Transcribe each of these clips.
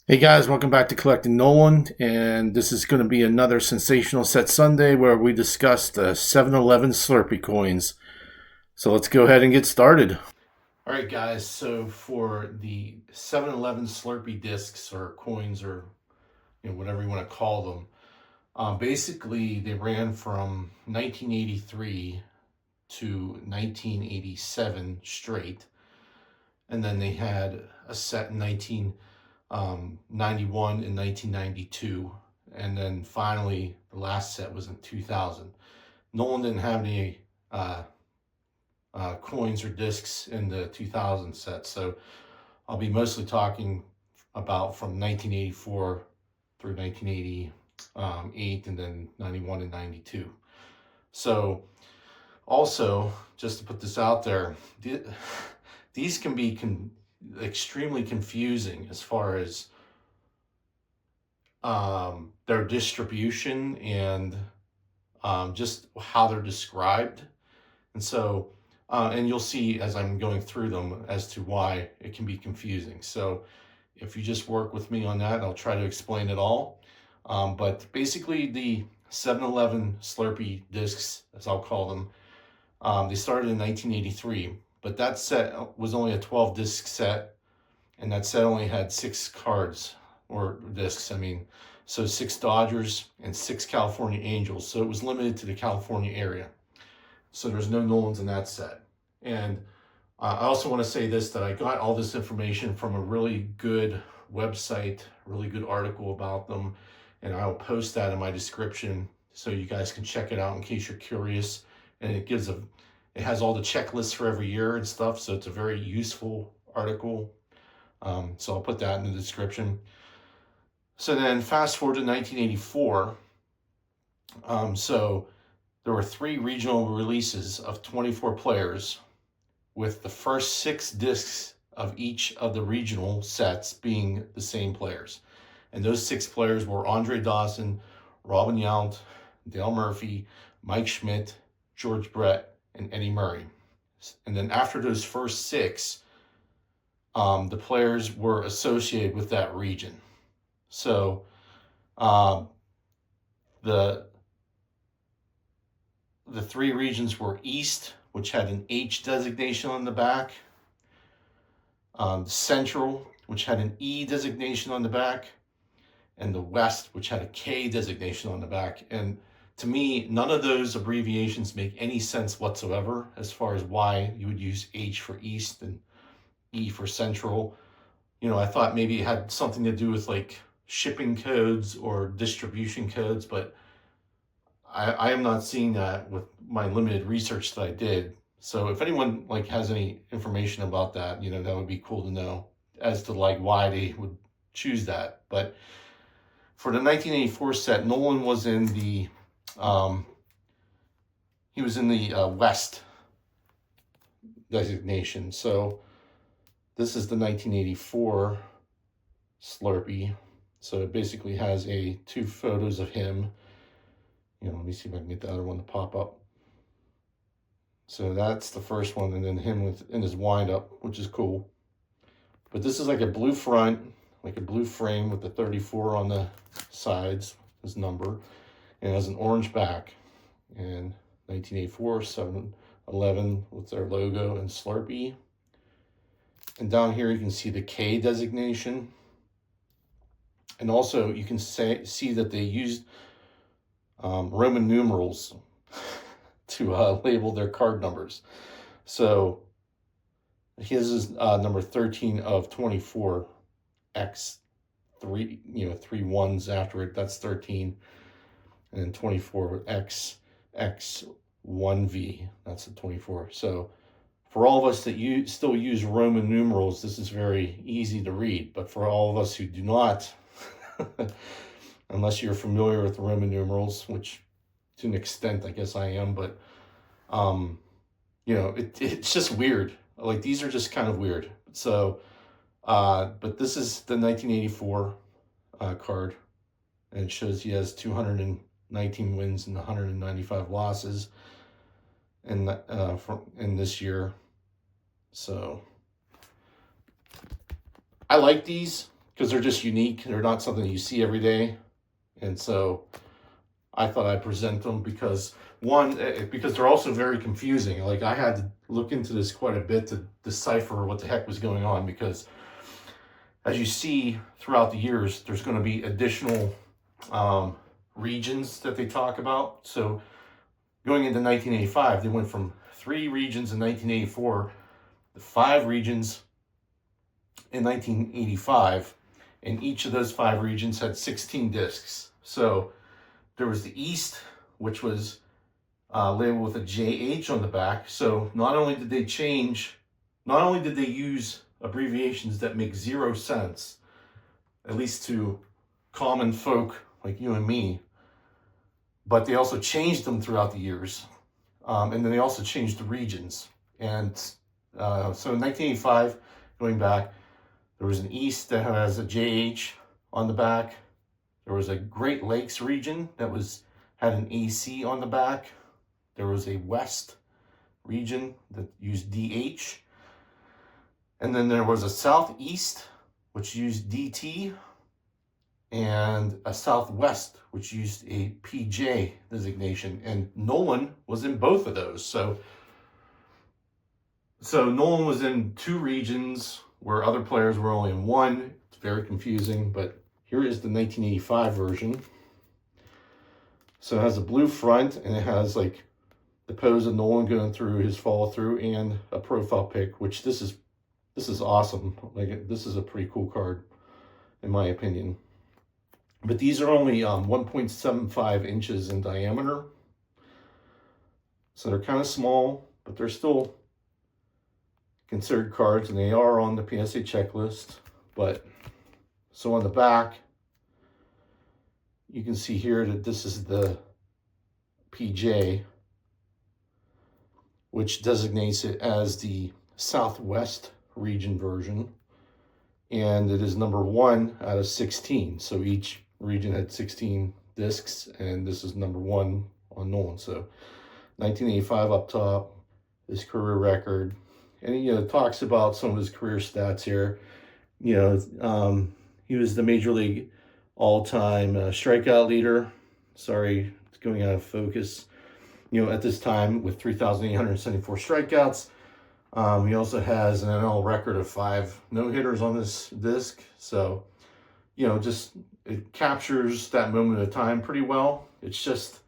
Hey guys, welcome back to Collecting Nolan, and this is going to be another Sensational Set Sunday where we discuss the 7-Eleven Slurpee coins. So let's go ahead and get started. All right, guys, so for the 7-Eleven Slurpee discs or coins or whatever you want to call them, basically they ran from 1983 to 1987 straight, and then they had a set in 91 and 1992, and then finally the last set was in 2000. Nolan didn't have any coins or discs in the 2000 set, so I'll be mostly talking about from 1984 through 1988, and then 91 and 92. So also, just to put this out there, these can be extremely confusing as far as their distribution and just how they're described. And so, and you'll see as I'm going through them as to why it can be confusing. So if you just work with me on that, I'll try to explain it all. But basically the 7-Eleven Slurpee discs, as I'll call them, they started in 1983, but that set was only a 12 disc set, and that set only had 6 cards or discs. So 6 Dodgers and 6 California Angels. So it was limited to the California area. So there's no Nolans in that set. And I also want to say this, that I got all this information from a really good website, really good article about them, and I'll post that in my description so you guys can check it out in case you're curious. And it has all the checklists for every year and stuff, so it's a very useful article. So I'll put that in the description. So then fast forward to 1984. So there were 3 regional releases of 24 players, with the first 6 discs of each of the regional sets being the same players. And those 6 players were Andre Dawson, Robin Yount, Dale Murphy, Mike Schmidt, George Brett, and Eddie Murray. And then after those first 6, the players were associated with that region. So the 3 regions were East, which had an H designation on the back, Central, which had an E designation on the back, and the West, which had a K designation on the back. And to me, none of those abbreviations make any sense whatsoever as far as why you would use H for East and E for Central. I thought maybe it had something to do with like shipping codes or distribution codes, but I am not seeing that with my limited research that I did. So if anyone has any information about that, that would be cool to know as to why they would choose that. But for the 1984 set, Nolan was in the West designation. So this is the 1984 Slurpee. So it basically has 2 photos of him. Let me see if I can get the other one to pop up. So that's the first one, and then him in his wind-up, which is cool. But this is like a blue front, like a blue frame with the 34 on the sides, his number, and it has an orange back. And 1984, 7-Eleven with their logo and Slurpee. And down here you can see the K designation. And also you can see that they used Roman numerals to label their card numbers. So his is number 13 of 24, X, 3 ones after it, that's 13, and then 24 X, 1V, that's the 24. So for all of us that still use Roman numerals, this is very easy to read. But for all of us who do not, unless you're familiar with the Roman numerals, which to an extent I guess I am, but it's just weird. Like, these are just kind of weird. So but this is the 1984 card, and it shows he has 219 wins and 195 losses in this year. So I like these. because they're just unique. They're not something you see every day. And so I thought I'd present them because, one, because they're also very confusing. Like, I had to look into this quite a bit to decipher what the heck was going on, because as you see throughout the years, there's going to be additional regions that they talk about. So going into 1985, they went from 3 regions in 1984 to 5 regions in 1985, and each of those 5 regions had 16 discs. So there was the East, which was labeled with a JH on the back. So not only did they use abbreviations that make 0 sense, at least to common folk like you and me, but they also changed them throughout the years. And then they also changed the regions. And so in 1985, going back, there was an East that has a JH on the back. There was a Great Lakes region that had an AC on the back. There was a West region that used DH. And then there was a Southeast, which used DT, and a Southwest, which used a PJ designation. And Nolan was in both of those. So Nolan was in 2 regions where other players were only in 1. It's very confusing, but here is the 1985 version. So it has a blue front, and it has like the pose of Nolan going through his follow through and a profile pic, which this is awesome. Like, this is a pretty cool card, in my opinion. But these are only 1.75 inches in diameter. So they're kind of small, but they're still considered cards, and they are on the PSA checklist. But so on the back, you can see here that this is the PJ, which designates it as the Southwest region version. And it is number 1 out of 16. So each region had 16 discs, and this is number 1 on Nolan. So 1985 up top, his career record. And it talks about some of his career stats here. He was the Major League all-time strikeout leader. Sorry, it's going out of focus. At this time, with 3,874 strikeouts. He also has an NL record of 5 no-hitters on this disc. So, just it captures that moment of time pretty well. It's just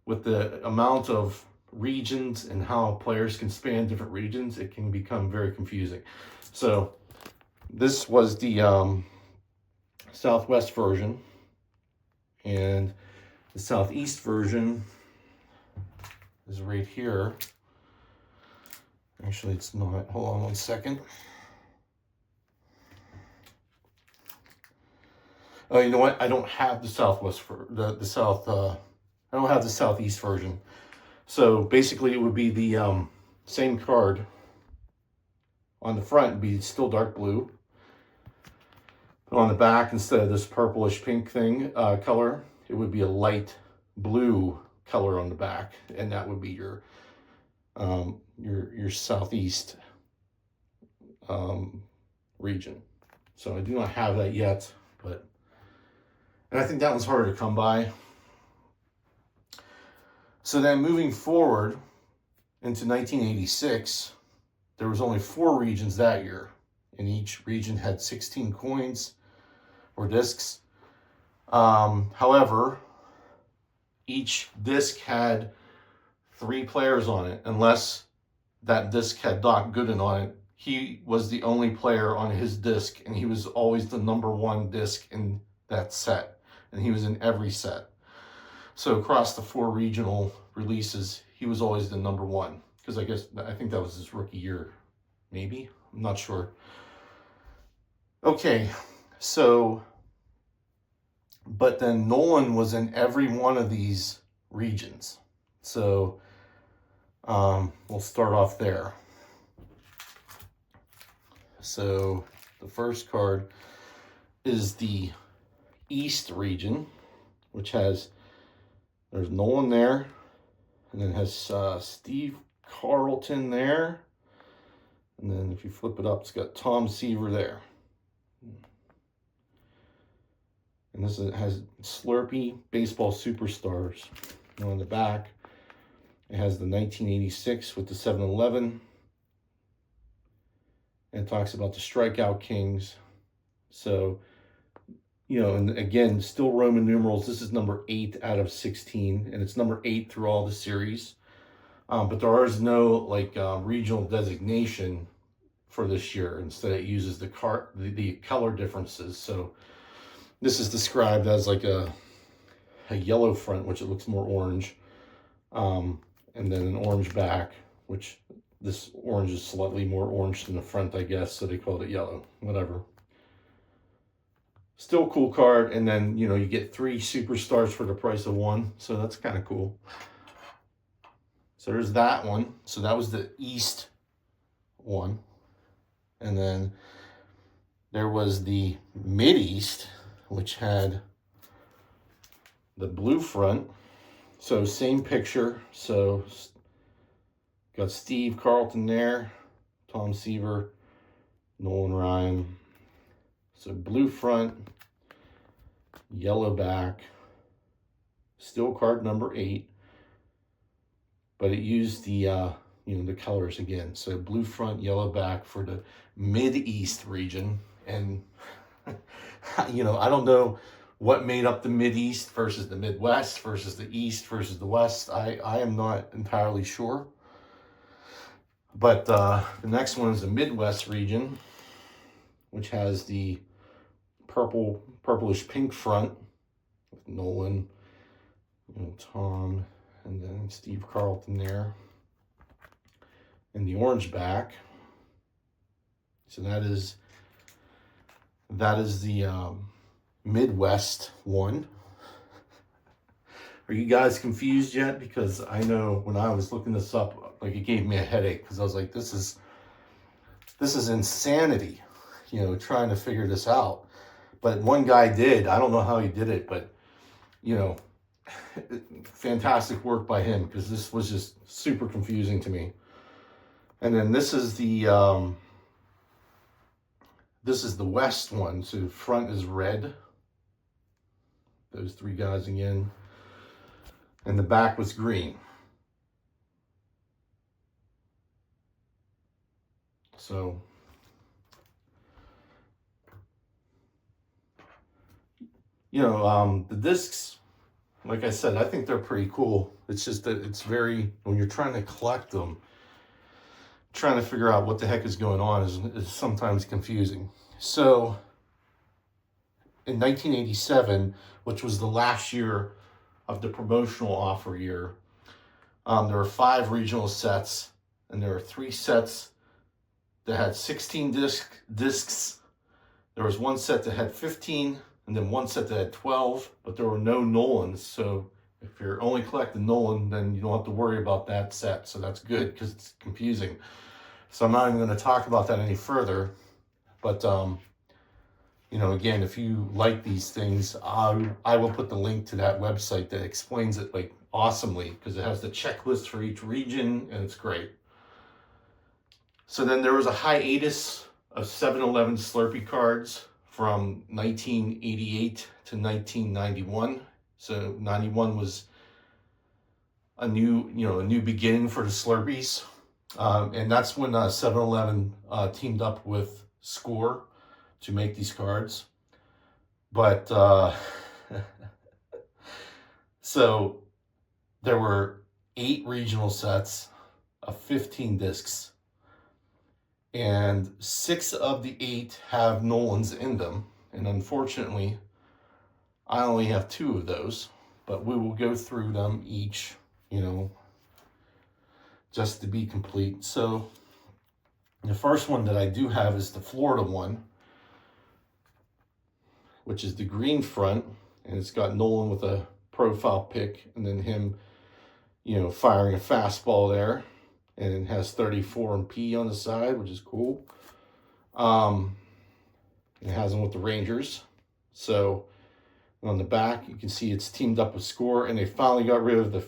with the amount of regions and how players can span different regions, it can become very confusing. So this was the Southwest version, and the Southeast version is right here. Actually, it's not. Hold on one second. Oh, you know what? I don't have the Southwest for the South. I don't have the Southeast version. So basically, it would be the same card. On the front, it'd be still dark blue. But on the back, instead of this purplish pink thing color, it would be a light blue color on the back, and that would be your Southeast region. So I do not have that yet, and I think that one's harder to come by. So then moving forward into 1986, there was only 4 regions that year, and each region had 16 coins or discs. However, each disc had 3 players on it, unless that disc had Doc Gooden on it. He was the only player on his disc, and he was always the number 1 disc in that set, and he was in every set. So across the 4 regional releases, he was always the number 1, because I think that was his rookie year, maybe, I'm not sure. Okay, so, but then Nolan was in every one of these regions. So we'll start off there. So the first card is the East region, which there's Nolan there, and then has Steve Carlton there, and then if you flip it up, it's got Tom Seaver there. And this has Slurpee Baseball Superstars. And on the back, it has the 1986 with the 7-Eleven. And it talks about the Strikeout Kings. So, you know, and again, still Roman numerals. This is number 8 out of 16, and it's number 8 through all the series. But there is no like regional designation for this year. Instead, it uses the color differences. So this is described as like a yellow front, which it looks more orange, and then an orange back, which this orange is slightly more orange than the front, I guess. So they called it yellow. Whatever. Still cool card, and then, you know, you get 3 superstars for the price of 1, so that's kind of cool. So there's that one. So that was the East one. And then there was the Mid-East, which had the blue front. So same picture. So got Steve Carlton there, Tom Seaver, Nolan Ryan. So blue front, yellow back, still card number 8, but it used the you know, the colors again. So blue front, yellow back for the Mid-East region. And you know, I don't know what made up the Mid-East versus the Midwest versus the East versus the West. I am not entirely sure. But the next one is the Midwest region, which has the purplish pink front with Nolan, you know, Tom, and then Steve Carlton there, and the orange back. So that is the Midwest one. Are you guys confused yet? Because I know when I was looking this up, like, it gave me a headache, because I was like, this is insanity, you know, trying to figure this out. But one guy did. I don't know how he did it, but, you know, fantastic work by him, because this was just super confusing to me. And then this is the West one. So the front is red. Those 3 guys again. And the back was green. So you know, the discs, like I said, I think they're pretty cool. It's just that it's very, when you're trying to collect them, trying to figure out what the heck is going on is sometimes confusing. So in 1987, which was the last year of the promotional offer year, there were 5 regional sets, and there were 3 sets that had 16 discs. There was 1 set that had 15, and then 1 set that had 12, but there were no Nolans. So if you're only collecting Nolan, then you don't have to worry about that set. So that's good, because it's confusing. So I'm not even going to talk about that any further. But, you know, again, if you like these things, I will put the link to that website that explains it, like, awesomely, because it has the checklist for each region, and it's great. So then there was a hiatus of 7-Eleven Slurpee cards from 1988 to 1991. So 91 was a new beginning for the Slurpees. And that's when 7-Eleven teamed up with Score to make these cards. But so there were 8 regional sets of 15 discs, and 6 of the 8 have Nolans in them. And unfortunately, I only have 2 of those, but we will go through them each, you know, just to be complete. So the first one that I do have is the Florida one, which is the green front, and it's got Nolan with a profile pic, and then him, you know, firing a fastball there, and it has 34 and P on the side, which is cool. It has them with the Rangers. So on the back, you can see it's teamed up with Score, and they finally got rid of the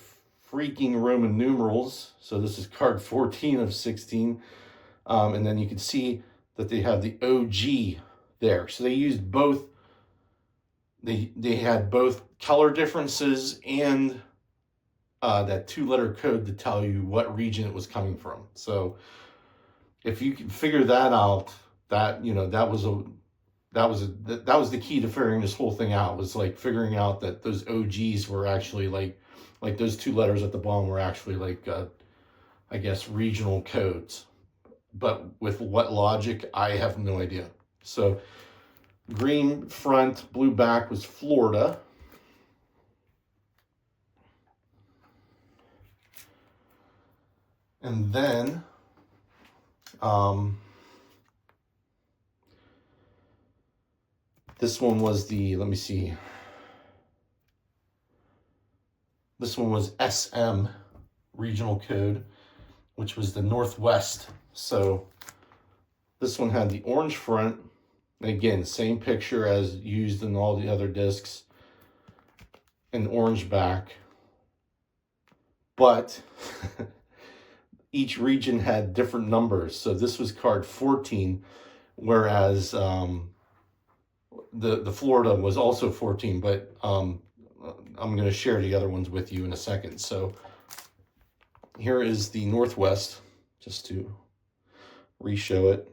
freaking Roman numerals. So this is card 14 of 16. And then you can see that they have the OG there. So they used both they had both color differences and that 2-letter code to tell you what region it was coming from. So if you can figure that out, that that was the key to figuring this whole thing out, was like figuring out that those OGs were actually like those 2 letters at the bottom were actually like I guess regional codes. But with what logic, I have no idea. So green front, blue back was Florida. And then this one was let me see. This one was SM regional code, which was the Northwest. So this one had the orange front. Again, same picture as used in all the other discs. An orange back. But each region had different numbers. So this was card 14, whereas the Florida was also 14, but I'm going to share the other ones with you in a second. So here is the Northwest, just to re-show it.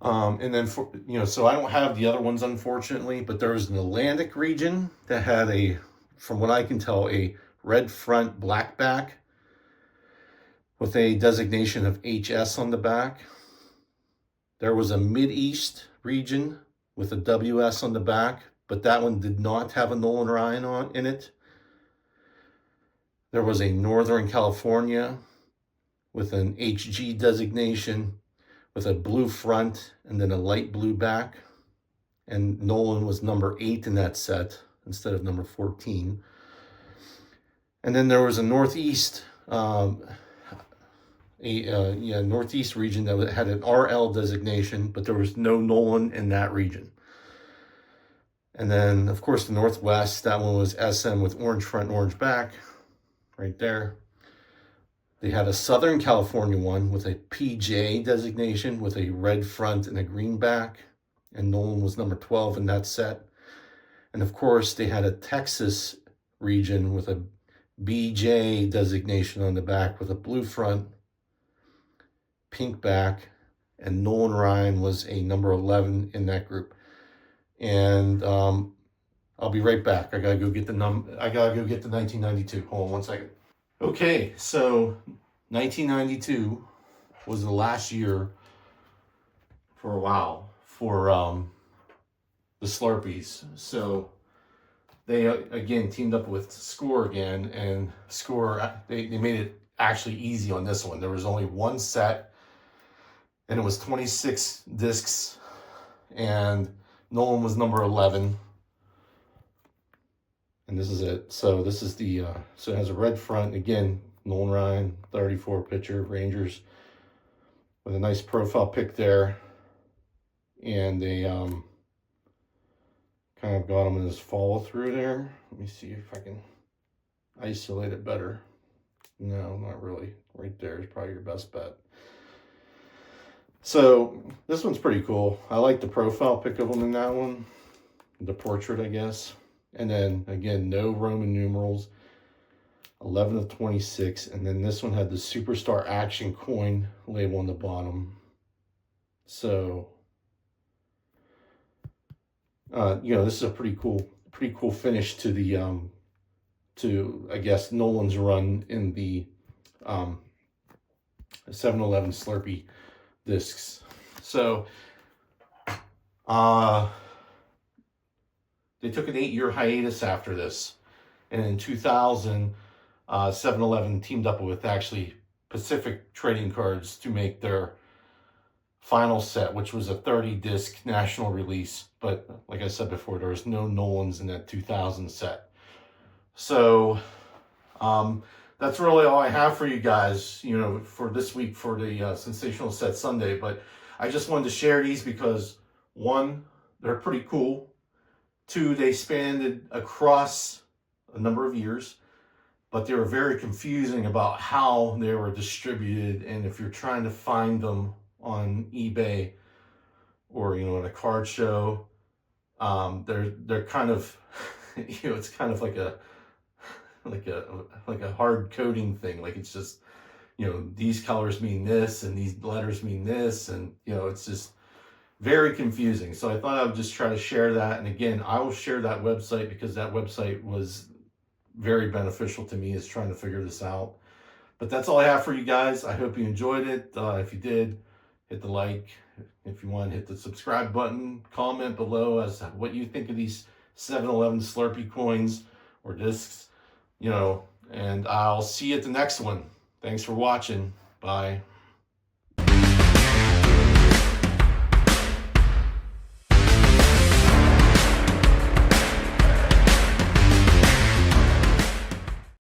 And then so I don't have the other ones, unfortunately, but there was an Atlantic region that had from what I can tell, a red front, black back with a designation of HS on the back. There was a Mid-East region with a WS on the back, but that one did not have a Nolan Ryan in it. There was a Northern California with an HG designation with a blue front and then a light blue back. And Nolan was number 8 in that set instead of number 14. And then there was a Northeast, Northeast region that had an RL designation, but there was no Nolan in that region. And then, of course, the Northwest, that one was SM with orange front and orange back, right there. They had a Southern California one with a PJ designation with a red front and a green back, and Nolan was number 12 in that set. And of course, they had a Texas region with a BJ designation on the back with a blue front, pink back, and Nolan Ryan was a number 11 in that group. And I'll be right back. I gotta go get the 1992. Hold on one second. Okay, so 1992 was the last year for a while for the Slurpees. So they again teamed up with Score again, and Score, they made it actually easy on this one. There was only one set, and it was 26 discs, and Nolan was number 11. And this is it. So this is so it has a red front. Again, Nolan Ryan, 34 pitcher, Rangers, with a nice profile pic there. And they kind of got him in his follow through there. Let me see if I can isolate it better. No, not really. Right there is probably your best bet. So this one's pretty cool. I like the profile pic of him in that one. The portrait, I guess. And then, again, no Roman numerals, 11 of 26. And then this one had the Superstar Action coin label on the bottom. So, this is a pretty cool finish to the, I guess, Nolan's run in the 7-Eleven Slurpee discs. So, they took an 8-year hiatus after this. And in 2000, 7-Eleven teamed up with actually Pacific Trading Cards to make their final set, which was a 30-disc national release. But like I said before, there was no Nolans in that 2000 set. So that's really all I have for you guys, for this week for the Sensational Set Sunday. But I just wanted to share these because, one, they're pretty cool. 2, they spanned across a number of years, but they were very confusing about how they were distributed. And if you're trying to find them on eBay or, at a card show, They're kind of, it's kind of like like a a hard coding thing. Like it's just, these colors mean this and these letters mean this, and it's just very confusing. So I thought I would just try to share that. And again, I will share that website because that website was very beneficial to me as trying to figure this out. But that's all I have for you guys. I hope you enjoyed it. If you did, hit the like. If you want, hit the subscribe button. Comment below as to what you think of these 7-Eleven Slurpee coins or discs. And I'll see you at the next one. Thanks for watching. Bye.